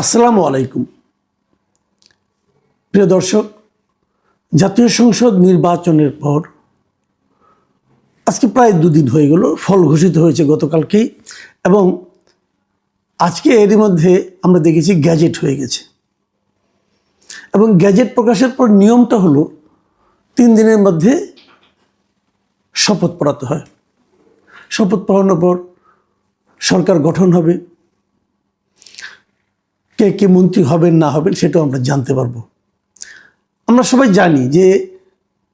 আসসালামু আলাইকুম প্রিয় দর্শক, জাতীয় সংসদ নির্বাচনের পর আজকে প্রায় দুদিন হয়ে গেল। ফল ঘোষিত হয়েছে গতকালকেই, এবং আজকে এরই মধ্যে আমরা দেখেছি গ্যাজেট হয়ে গেছে। এবং গ্যাজেট প্রকাশের পর নিয়মটা হলো 3 দিনের মধ্যে শপথ পড়াতে হয়। শপথ পড়ানোর পর সরকার গঠন হবে, কে কে মন্ত্রী হবেন না হবেন সেটাও আমরা জানতে পারবো। আমরা সবাই জানি যে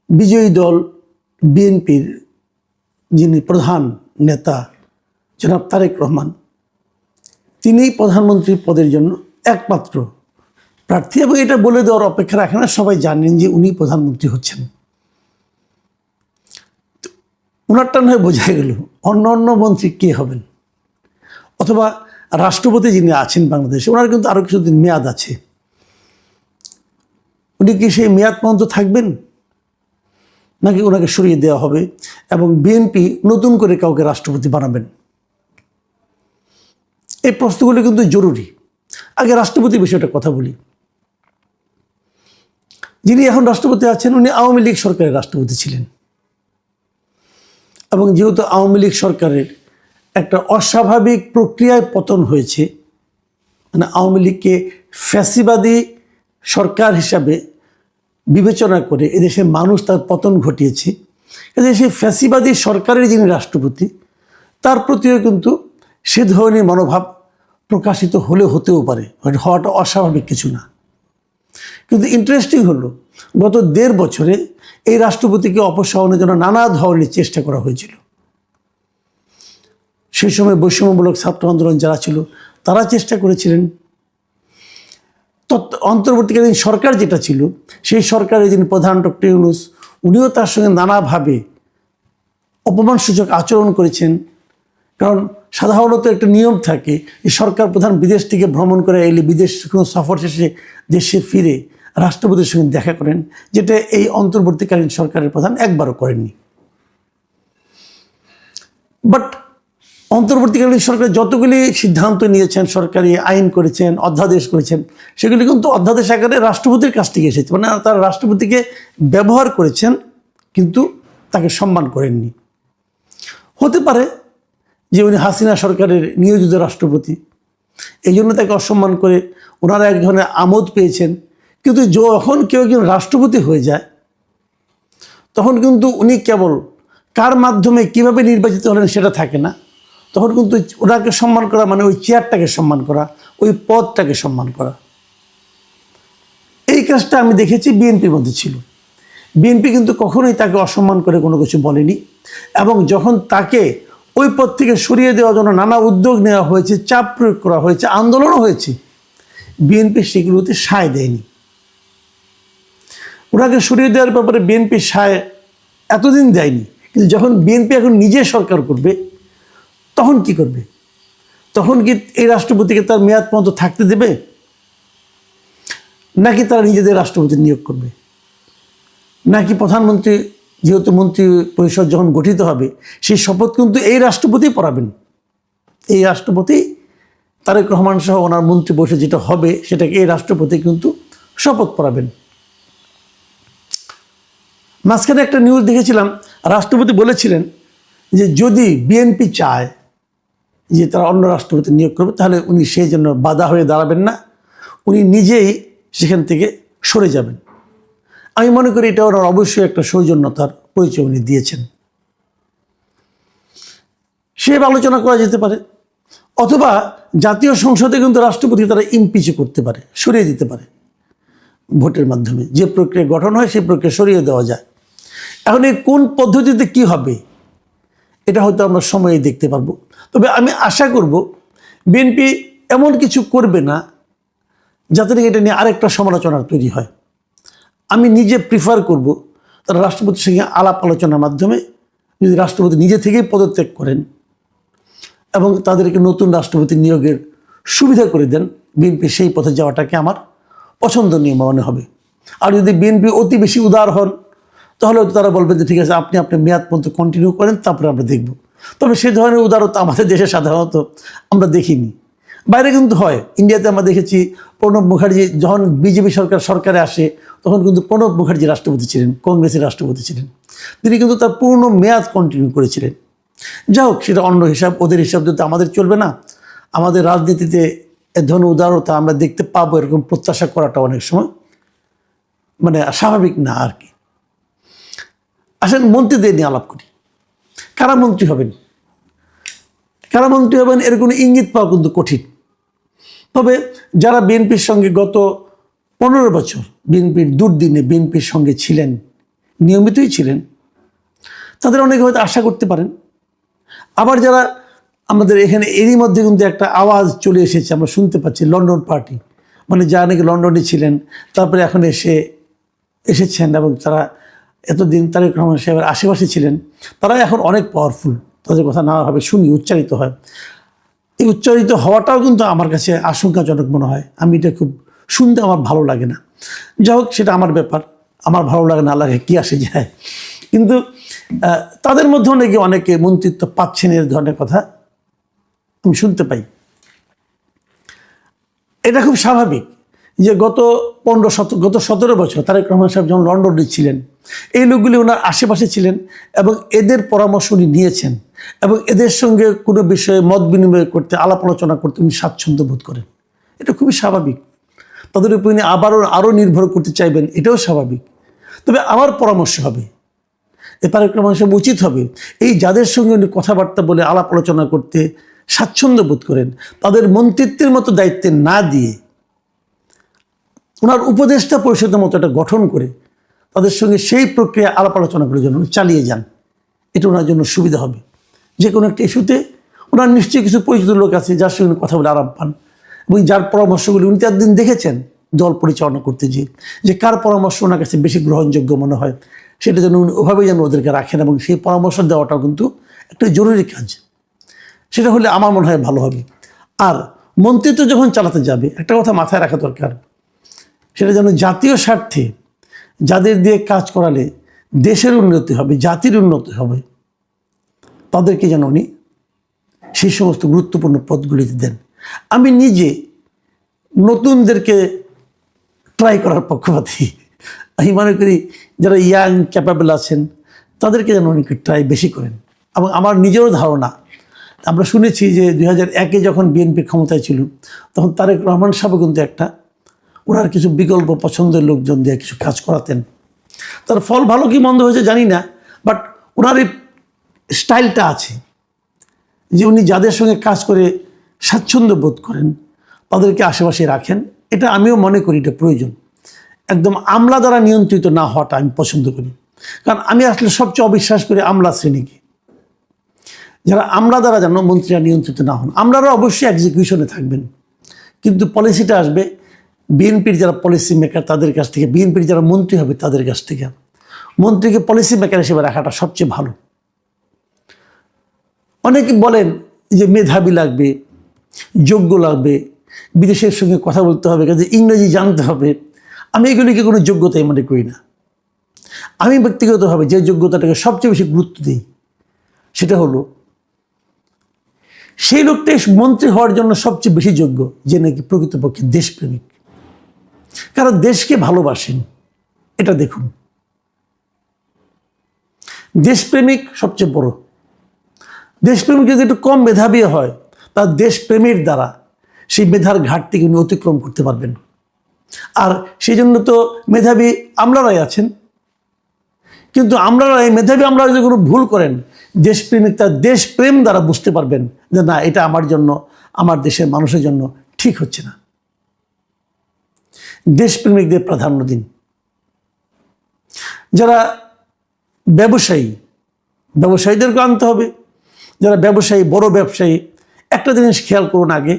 বিজয়ী দল বিএনপির যিনি প্রধান নেতা জনাব তারেক রহমান, তিনিই প্রধানমন্ত্রী পদের জন্য একমাত্র প্রার্থী, এবং এটা বলে দেওয়ার অপেক্ষা রাখে না, সবাই জানেন যে উনি প্রধানমন্ত্রী হচ্ছেন। ওনারটা নয় বোঝা গেল, অন্য অন্য মন্ত্রী কে হবেন, অথবা রাষ্ট্রপতি যিনি আছেন বাংলাদেশে, ওনার কিন্তু আরও কিছুদিন মেয়াদ আছে। উনি কি সেই মেয়াদ পর্যন্ত থাকবেন, নাকি ওনাকে সরিয়ে দেওয়া হবে এবং বিএনপি নতুন করে কাউকে রাষ্ট্রপতি বানাবেন? এই প্রশ্নগুলো কিন্তু জরুরি। আগে রাষ্ট্রপতি বিষয়টা কথা বলি। যিনি এখন রাষ্ট্রপতি আছেন উনি আওয়ামী লীগ সরকারের রাষ্ট্রপতি ছিলেন, এবং যেহেতু আওয়ামী লীগ সরকারের একটা অস্বাভাবিক প্রক্রিয়ায় পতন হয়েছে, মানে আওয়ামী লীগকে ফ্যাসিবাদী সরকার হিসাবে বিবেচনা করে এদেশের মানুষ তার পতন ঘটিয়েছে, সেই ফ্যাসিবাদী সরকারের যিনি রাষ্ট্রপতি তার প্রতিও কিন্তু সে ধরনের মনোভাব প্রকাশিত হতেও পারে, হওয়াটা অস্বাভাবিক কিছু না। কিন্তু ইন্টারেস্টিং হলো, গত 1.5 বছরে এই রাষ্ট্রপতিকে অপসারণের জন্য নানা ধরনের চেষ্টা করা হয়েছিল। সেই সময় বৈষম্যমূলক ছাত্র আন্দোলন যারা ছিল তারা চেষ্টা করেছিলেন। অন্তর্বর্তীকালীন সরকার যেটা ছিল, সেই সরকারের যিনি প্রধান ডক্টর ইউনূস, উনিও তার সঙ্গে নানাভাবে অপমানসূচক আচরণ করেছেন। কারণ সাধারণত একটা নিয়ম থাকে যে সরকার প্রধান বিদেশ থেকে ভ্রমণ করে এলে, বিদেশ কোনো সফর শেষে দেশে ফিরে রাষ্ট্রপতির সঙ্গে দেখা করেন, যেটা এই অন্তর্বর্তীকালীন সরকারের প্রধান একবারও করেননি। বাট অন্তর্বর্তীকালীন সরকার যতগুলি সিদ্ধান্ত নিয়েছেন, সরকারি আইন করেছেন, অধ্যাদেশ করেছেন, সেগুলি কিন্তু অধ্যাদেশ আকারে রাষ্ট্রপতির কাছ থেকে এসেছে। মানে তারা রাষ্ট্রপতিকে ব্যবহার করেছেন, কিন্তু তাকে সম্মান করেননি। হতে পারে যে উনি হাসিনা সরকারের নিয়োজিত রাষ্ট্রপতি, এই জন্য তাকে অসম্মান করে ওনারা এক ধরনের আমোদ পেয়েছেন। কিন্তু যখন কেউ একজন রাষ্ট্রপতি হয়ে যায়, তখন কিন্তু উনি কেবল কার মাধ্যমে কিভাবে নির্বাচিত হলেন সেটা থাকে না। তখন কিন্তু ওনাকে সম্মান করা মানে ওই চেয়ারটাকে সম্মান করা, ওই পদটাকে সম্মান করা। এই কাজটা আমি দেখেছি বিএনপির মধ্যে ছিল। বিএনপি কিন্তু কখনোই তাকে অসম্মান করে কোনো কিছু বলেনি, এবং যখন তাকে ওই পদ থেকে সরিয়ে দেওয়ার জন্য নানা উদ্যোগ নেওয়া হয়েছে, চাপ প্রয়োগ করা হয়েছে, আন্দোলনও হয়েছে, বিএনপি সেগুলোতে সায় দেয়নি। ওনাকে সরিয়ে দেওয়ার ব্যাপারে বিএনপি সায় এতদিন দেয়নি। কিন্তু যখন বিএনপি এখন নিজে সরকার করবে, তখন কি করবে? তখন কি এই রাষ্ট্রপতিকে তার মেয়াদ পর্যন্ত থাকতে দেবে, নাকি তারা নিজেদের রাষ্ট্রপতি নিয়োগ করবে? নাকি প্রধানমন্ত্রী, যেহেতু মন্ত্রী পরিষদ যখন গঠিত হবে, সেই শপথ কিন্তু এই রাষ্ট্রপতি পড়াবেন। এই রাষ্ট্রপতি তারেক রহমান সহ ওনার মন্ত্রী পরিষদ যেটা হবে, সেটাকে এই রাষ্ট্রপতি কিন্তু শপথ পড়াবেন। মাঝখানে একটা নিউজ দেখেছিলাম, রাষ্ট্রপতি বলেছিলেন যে যদি বিএনপি চায় যে তারা অন্য রাষ্ট্রপতি নিয়োগ করবে, তাহলে উনি সেই জন্য বাধা হয়ে দাঁড়াবেন না, উনি নিজেই সেখান থেকে সরে যাবেন। আমি মনে করি এটা ওনার অবশ্যই একটা সৌজন্যতার পরিচয় উনি দিয়েছেন। সে আলোচনা করা যেতে পারে, অথবা জাতীয় সংসদে কিন্তু রাষ্ট্রপতি তারা ইমপিচ করতে পারে, সরিয়ে দিতে পারে ভোটের মাধ্যমে। যে প্রক্রিয়া গঠন হয় সেই প্রক্রিয়া সরিয়ে দেওয়া যায়। এখন এই কোন পদ্ধতিতে কি হবে, এটা হয়তো আমরা সময়ে দেখতে পারবো। তবে আমি আশা করব বিএনপি এমন কিছু করবে না যাতে এটা নিয়ে আরেকটা সমালোচনার তৈরি হয়। আমি নিজে প্রিফার করব তারা রাষ্ট্রপতির সঙ্গে আলাপ আলোচনার মাধ্যমে যদি রাষ্ট্রপতি নিজে থেকেই পদত্যাগ করেন এবং তাদেরকে নতুন রাষ্ট্রপতি নিয়োগের সুবিধা করে দেন, বিএনপি সেই পথে যাওয়াটাকে আমার পছন্দনীয় মনে হবে। আর যদি বিএনপি অতি বেশি উদার হন, তাহলে তারা বলবেন যে ঠিক আছে, আপনি আপনার মেয়াদ পর্যন্ত কন্টিনিউ করেন, তারপরে আমরা দেখব। তবে সে ধরনের উদারতা আমাদের দেশে সাধারণত আমরা দেখিনি। বাইরে কিন্তু হয়। ইন্ডিয়াতে আমরা দেখেছি প্রণব মুখার্জি যখন বিজেপি সরকারে আসে, তখন কিন্তু প্রণব মুখার্জি রাষ্ট্রপতি ছিলেন, কংগ্রেসের রাষ্ট্রপতি ছিলেন। তিনি কিন্তু তার পূর্ণ মেয়াদ কন্টিনিউ করেছিলেন। যাই হোক, সেটা অন্য হিসাব, ওদের হিসাব তো আমাদের চলবে না। আমাদের রাজনীতিতে এ ধরনের উদারতা আমরা দেখতে পাবো, এরকম প্রত্যাশা করাটা অনেক সময় মানে স্বাভাবিক না আর কি। আসেন মন্ত্রীদের নিয়ে আলাপ করি। কারা মন্ত্রী হবেন, কারা মন্ত্রী হবেন এর কোনো ইঙ্গিত পাওয়া কিন্তু কঠিন। তবে যারা বিএনপির সঙ্গে গত 15 বছর বিএনপির দুর্দিনে বিএনপির সঙ্গে ছিলেন, নিয়মিতই ছিলেন, তাদের অনেকে হয়তো আশা করতে পারেন। আবার যারা আমাদের এখানে এরই মধ্যে কিন্তু একটা আওয়াজ চলে এসেছে, আমরা শুনতে পাচ্ছি লন্ডন পার্টি, মানে যারা নাকি লন্ডনে ছিলেন তারপরে এখন এসেছেন এবং তারা এতদিন তারেক রহমান সাহেবের আশেপাশে ছিলেন, তারা এখন অনেক পাওয়ারফুল, তাদের কথা নানাভাবে শুনি, উচ্চারিত হয়। এই উচ্চারিত হওয়াটাও কিন্তু আমার কাছে আশঙ্কাজনক মনে হয়। আমি এটা খুব শুনতে আমার ভালো লাগে না। যাই হোক, সেটা আমার ব্যাপার, আমার ভালো লাগে না লাগে কী আসে যায়। কিন্তু তাদের মধ্যে অনেকে মন্ত্রিত্ব পাচ্ছেন, এর ধরনের কথা আমি শুনতে পাই। এটা খুব স্বাভাবিক যে গত 17 বছর তারেক রহমান সাহেব যখন লন্ডনে ছিলেন, এই লোকগুলি ওনার আশেপাশে ছিলেন এবং এদের পরামর্শ উনি নিয়েছেন এবং এদের সঙ্গে কোনো বিষয়ে মত বিনিময় করতে, আলাপ আলোচনা করতে উনি স্বাচ্ছন্দ্য বোধ করেন। এটা খুবই স্বাভাবিক। তাদের উপর উনি আরও নির্ভর করতে চাইবেন, এটাও স্বাভাবিক। তবে আমার পরামর্শ হবে, তারেক রহমান সাহেব উচিত হবে এই যাদের সঙ্গে উনি কথাবার্তা বলে আলাপ আলোচনা করতে স্বাচ্ছন্দ্য বোধ করেন, তাদের মন্ত্রিত্বের মতো দায়িত্বে না দিয়ে ওনার উপদেষ্টা পরিষদের মতো একটা গঠন করে তাদের সঙ্গে সেই প্রক্রিয়া আলাপ আলোচনা করে যেন চালিয়ে যান। এটা ওনার জন্য সুবিধা হবে। যে কোনো একটা ইস্যুতে ওনার নিশ্চয়ই কিছু পরিচিত লোক আছে যার সঙ্গে কথা বলে আরাম পান, এবং যার পরামর্শগুলি উনি তার দিন দেখেছেন দল পরিচালনা করতে গিয়ে, যে কার পরামর্শ ওনার কাছে বেশি গ্রহণযোগ্য মনে হয়, সেটা যেন উনি ওভাবেই যেন ওদেরকে রাখেন, এবং সেই পরামর্শ দেওয়াটাও কিন্তু একটা জরুরি কাজ। সেটা হলে আমার মনে হয় ভালো হবে। আর মন্ত্রিত্ব যখন চালাতে যাবে, একটা কথা মাথায় রাখা দরকার, সেটা যেন জাতীয় স্বার্থে যাদের দিয়ে কাজ করালে দেশের উন্নতি হবে, জাতির উন্নতি হবে, তাদেরকে যেন উনি সেই সমস্ত গুরুত্বপূর্ণ পদগুলিতে দেন। আমি নিজে নতুনদেরকে ট্রাই করার পক্ষপাতী। আমি মনে করি যারা ইয়াং ক্যাপাবল আছেন তাদেরকে যেন উনি ট্রাই বেশি করেন। এবং আমার নিজেরও ধারণা, আমরা শুনেছি যে 2001-এ যখন বিএনপি ক্ষমতায় ছিল, তখন তারেক রহমান সাহেব কিন্তু ওনার কিছু বিকল্প পছন্দের লোকজন দিয়ে কিছু কাজ করাতেন। তার ফল ভালো কি মন্দ হয়েছে জানি না, বাট ওনার এই স্টাইলটা আছে যে উনি যাদের সঙ্গে কাজ করে স্বাচ্ছন্দ্য বোধ করেন তাদেরকে আশেপাশে রাখেন। এটা আমিও মনে করি এটা প্রয়োজন। একদম আমলা দ্বারা নিয়ন্ত্রিত না হওয়াটা আমি পছন্দ করি। কারণ আমি আসলে সবচেয়ে অবিশ্বাস করি আমলা শ্রেণীকে, যারা আমলা দ্বারা যেন মন্ত্রীরা নিয়ন্ত্রিত না হন। আমলারা অবশ্যই এক্সিকিউশনে থাকবেন, কিন্তু পলিসিটা আসবে বিএনপির যারা পলিসি মেকার তাদের কাছ থেকে, বিএনপির যারা মন্ত্রী হবে তাদের কাছ থেকে। মন্ত্রীকে পলিসি মেকার হিসেবে রাখাটা সবচেয়ে ভালো। অনেকে বলেন যে মেধাবী লাগবে, যোগ্য লাগবে, বিদেশের সঙ্গে কথা বলতে হবে, কাজে ইংরেজি জানতে হবে। আমি এগুলিকে কোনো যোগ্যতাই মনে করি না। আমি ব্যক্তিগতভাবে যে যোগ্যতাটাকে সবচেয়ে বেশি গুরুত্ব দিই, সেটা হলো সেই লোকটাই মন্ত্রী হওয়ার জন্য সবচেয়ে বেশি যোগ্য যে নাকি প্রকৃতপক্ষে দেশপ্রেমিক, কারণ দেশকে ভালোবাসেন। এটা দেখুন, দেশপ্রেমিক সবচেয়ে বড়। দেশপ্রেমিক যদি একটু কম মেধাবী হয়, তার দেশপ্রেমের দ্বারা সেই মেধার ঘাটতিকে উনি অতিক্রম করতে পারবেন। আর সেই জন্য তো মেধাবী আমলারাই আছেন। কিন্তু মেধাবী আমলারা যদি কোনো ভুল করেন, দেশপ্রেমিক তার দেশপ্রেম দ্বারা বুঝতে পারবেন যে না, এটা আমার জন্য, আমার দেশের মানুষের জন্য ঠিক হচ্ছে না। দেশপ্রেমিকদের প্রাধান্য দিন। যারা ব্যবসায়ীদেরকে আনতে হবে। যারা ব্যবসায়ী, বড় ব্যবসায়ী, একটা জিনিস খেয়াল করুন আগে,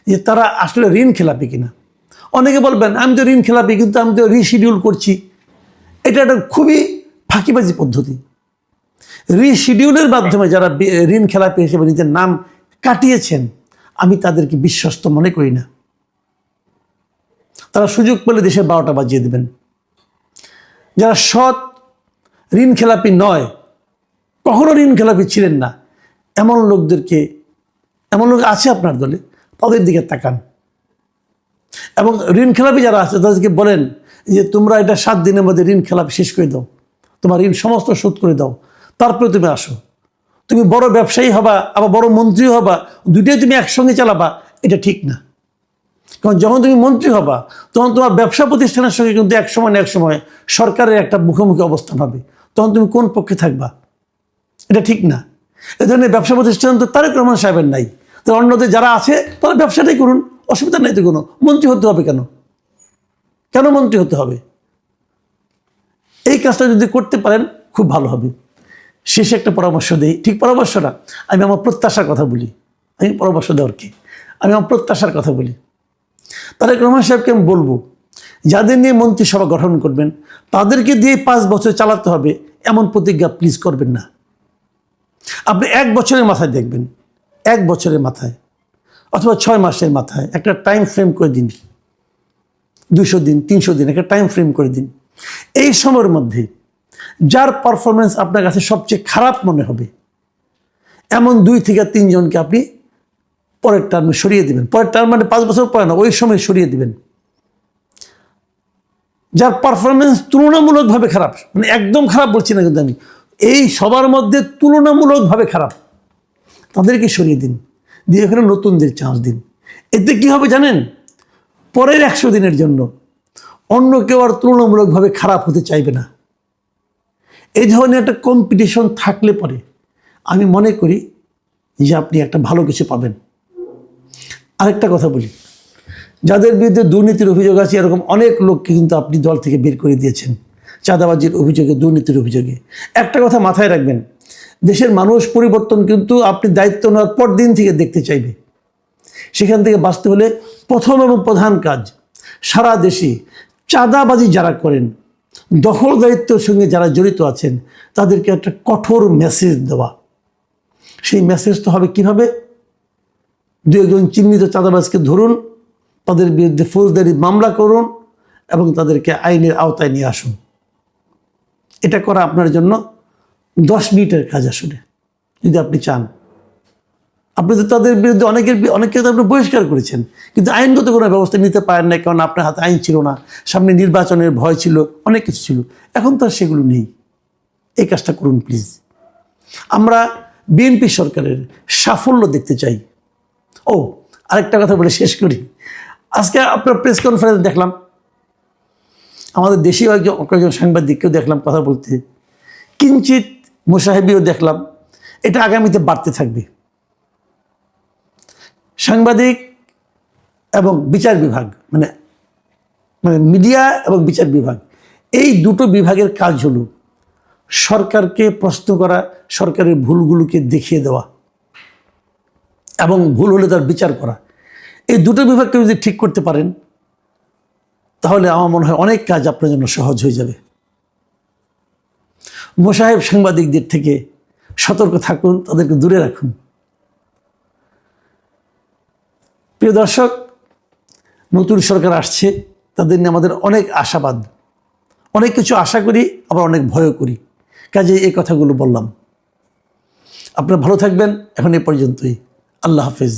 যে তারা আসলে ঋণ খেলাপি কিনা। অনেকে বলবেন আমি তো ঋণ খেলাপি, কিন্তু আমি তো রিশিডিউল করছি। এটা একটা খুবই ফাঁকিবাজি পদ্ধতি। রিশিডিউলের মাধ্যমে যারা ঋণ খেলাপি হিসেবে নিজের নাম কাটিয়েছেন, আমি তাদেরকে বিশ্বস্ত মনে করি না। তারা সুযোগ পেলে দেশের 12টা বাজিয়ে দেবেন। যারা সৎ, ঋণ খেলাপি নয়, কখনো ঋণ খেলাপি ছিলেন না, এমন লোক আছে আপনার দলে, তাদের দিকে তাকান এবং ঋণ খেলাপি যারা আছে তাদেরকে বলেন যে তোমরা এটা 7 দিনের মধ্যে ঋণ খেলাপি শেষ করে দাও, তোমার ঋণ সমস্ত শোধ করে দাও, তারপরে তুমি আসো। তুমি বড় ব্যবসায়ী হবা, আবার বড় মন্ত্রী হবা, দুইটাই তুমি একসঙ্গে চালাবা, এটা ঠিক না। কারণ যখন তুমি মন্ত্রী হবা তখন তোমার ব্যবসা প্রতিষ্ঠানের সঙ্গে কিন্তু এক সময় না এক সময় সরকারের একটা মুখোমুখি অবস্থান হবে, তখন তুমি কোন পক্ষে থাকবা? এটা ঠিক না। এ ধরনের ব্যবসা প্রতিষ্ঠান তো তারেক রহমান সাহেবের নাই, তো অন্যদের যারা আছে তারা ব্যবসাটাই করুন, অসুবিধা নাই তো কোনো। মন্ত্রী হতে হবে কেন? কেন মন্ত্রী হতে হবে? এই কাজটা যদি করতে পারেন খুব ভালো হবে। শেষে একটা পরামর্শ দিই, ঠিক পরামর্শ না, আমি আমার প্রত্যাশার কথা বলি। আমি পরামর্শ দেওয়ার কি, আমি আমার প্রত্যাশার কথা বলি। তারেক রহমান সাহেবকে আমি বলবো, যাদের নিয়ে মন্ত্রিসভা গঠন করবেন তাদেরকে দিয়ে 5 বছর চালাতে হবে এমন প্রতিজ্ঞা প্লিজ করবেন না। আপনি 1 বছরের মাথায় দেখবেন, 1 বছরের মাথায় অথবা 6 মাসের মাথায় একটা টাইম ফ্রেম করে দিন, 200 দিন 300 দিন একটা টাইম ফ্রেম করে দিন। এই সময়ের মধ্যে যার পারফরমেন্স আপনার কাছে সবচেয়ে খারাপ মনে হবে এমন 2 থেকে 3 জনকে আপনি পরের টার্মে সরিয়ে দিবেন। পরের টার্ম মানে 5 বছর পরে না, ওই সময় সরিয়ে দিবেন। যার পারফরমেন্স তুলনামূলকভাবে খারাপ, মানে একদম খারাপ বলছি না কিন্তু আমি, এই সবার মধ্যে তুলনামূলকভাবে খারাপ, তাদেরকে সরিয়ে দিন, দিয়ে এখানে নতুনদের চান্স দিন। এতে কি হবে জানেন? পরের 100 দিনের জন্য অন্য কেউ আর তুলনামূলকভাবে খারাপ হতে চাইবে না। এই ধরনের একটা কম্পিটিশন থাকলে পরে আমি মনে করি যে আপনি একটা ভালো কিছু পাবেন। আরেকটা কথা বলি, যাদের বিরুদ্ধে দুর্নীতির অভিযোগ আছে এরকম অনেক লোককে কিন্তু আপনি দল থেকে বের করে দিয়েছেন, চাঁদাবাজির অভিযোগে, দুর্নীতির অভিযোগে। একটা কথা মাথায় রাখবেন, দেশের মানুষ পরিবর্তন কিন্তু আপনি দায়িত্ব নেওয়ার পর দিন থেকে দেখতে চাইবে। সেখান থেকে বাঁচতে হলে প্রথম এবং প্রধান কাজ, সারা দেশে চাঁদাবাজি যারা করেন, দখলদারিত্বের সঙ্গে যারা জড়িত আছেন তাদেরকে একটা কঠোর মেসেজ দেওয়া। সেই মেসেজটা হবে কীভাবে? 2-1 চিহ্নিত চাঁদাবাজকে ধরুন, তাদের বিরুদ্ধে ফৌজদারি মামলা করুন এবং তাদেরকে আইনের আওতায় নিয়ে আসুন। এটা করা আপনার জন্য 10 মিনিটের কাজ আসলে, যদি আপনি চান। আপনি তো তাদের বিরুদ্ধে অনেককে তো আপনি বহিষ্কার করেছেন, কিন্তু আইনগত কোনো ব্যবস্থা নিতে পারেন না, কারণ আপনার হাতে আইন ছিল না, সামনে নির্বাচনের ভয় ছিল, অনেক কিছু ছিল। এখন তো আর সেগুলো নেই। এই কাজটা করুন প্লিজ। আমরা বিএনপি সরকারের সাফল্য দেখতে চাই। ও আরেকটা কথা বলে শেষ করি। আজকে আপনার প্রেস কনফারেন্স দেখলাম, আমাদের দেশীয় কয়েকজন সাংবাদিককেও দেখলাম কথা বলতে, কিঞ্চিত মোসাহেবিও দেখলাম। এটা আগামীতে বাড়তে থাকবে। সাংবাদিক এবং বিচার বিভাগ, মানে মিডিয়া এবং বিচার বিভাগ, এই দুটো বিভাগের কাজ হলো সরকারকে প্রশ্ন করা, সরকারের ভুলগুলোকে দেখিয়ে দেওয়া এবং ভুল হলে তার বিচার করা। এই দুটো বিভাগকে যদি ঠিক করতে পারেন তাহলে আমার মনে হয় অনেক কাজ আপনার জন্য সহজ হয়ে যাবে। মোসাহেব সাংবাদিকদের থেকে সতর্ক থাকুন, তাদেরকে দূরে রাখুন। প্রিয় দর্শক, নতুন সরকার আসছে, তাদের নিয়ে আমাদের অনেক আশাবাদ, অনেক কিছু আশা করি, আবার অনেক ভয়ও করি। কাজে এই কথাগুলো বললাম। আপনারা ভালো থাকবেন। এখন এ পর্যন্তই। আল্লাহ হাফেজ।